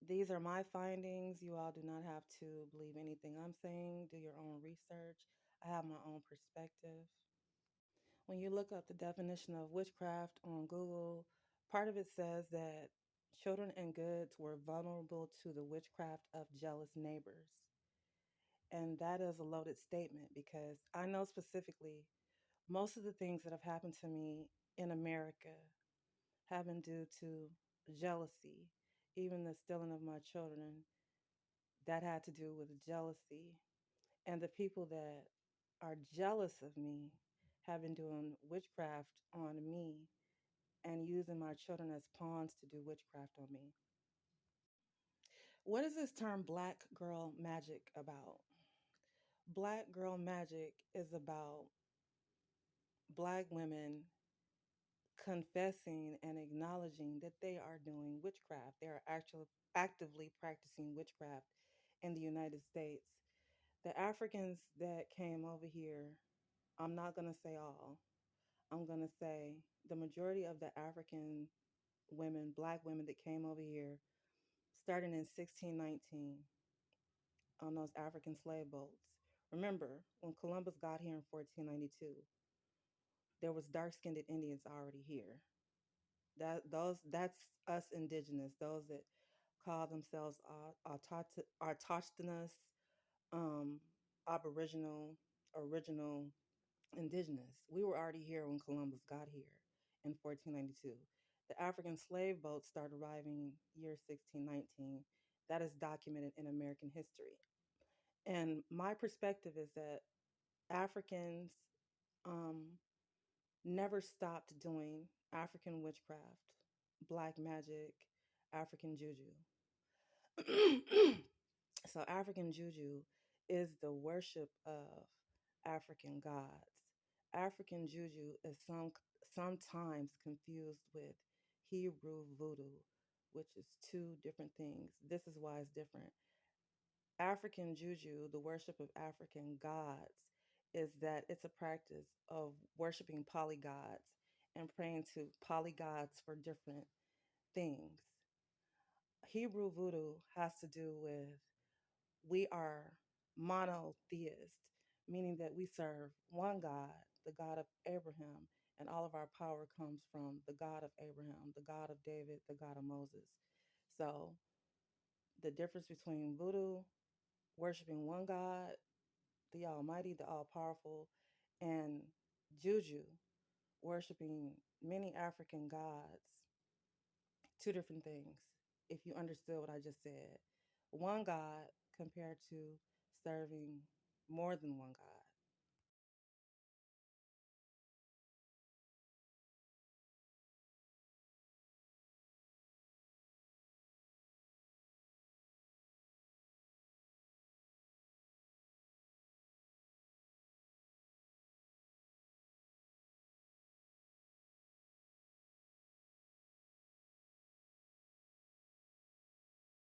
These are my findings. You all do not have to believe anything I'm saying. Do your own research. I have my own perspective. When you look up the definition of witchcraft on Google, part of it says that children and goods were vulnerable to the witchcraft of jealous neighbors. And that is a loaded statement because I know specifically most of the things that have happened to me in America have been due to jealousy. Even the stealing of my children, that had to do with jealousy. And the people that are jealous of me have been doing witchcraft on me and using my children as pawns to do witchcraft on me. What is this term black girl magic about? Black girl magic is about black women confessing and acknowledging that they are doing witchcraft. They are actually actively practicing witchcraft in the United States. The Africans that came over here, I'm not going to say all, I'm going to say the majority of the African women, black women that came over here, starting in 1619 on those African slave boats. Remember, when Columbus got here in 1492, there was dark-skinned Indians already here. That's us indigenous, those that call themselves autochthonous, um, aboriginal, original, indigenous. We were already here when Columbus got here in 1492. The African slave boats started arriving year 1619. That is documented in American history. And my perspective is that Africans um, never stopped doing African witchcraft, black magic, African juju. So, African juju is the worship of African gods. African juju is sometimes confused with Hebrew voodoo, which is two different things. This is why it's different. African juju, the worship of African gods, is that it's a practice of worshiping polygods and praying to polygods for different things. Hebrew voodoo has to do with we are monotheist, meaning that we serve one God, the God of Abraham, and all of our power comes from the God of Abraham, the God of David, the God of Moses. So the difference between voodoo, worshiping one God, the Almighty, the All Powerful, and juju, worshiping many African gods, two different things. If you understood what I just said, one God compared to serving more than one God.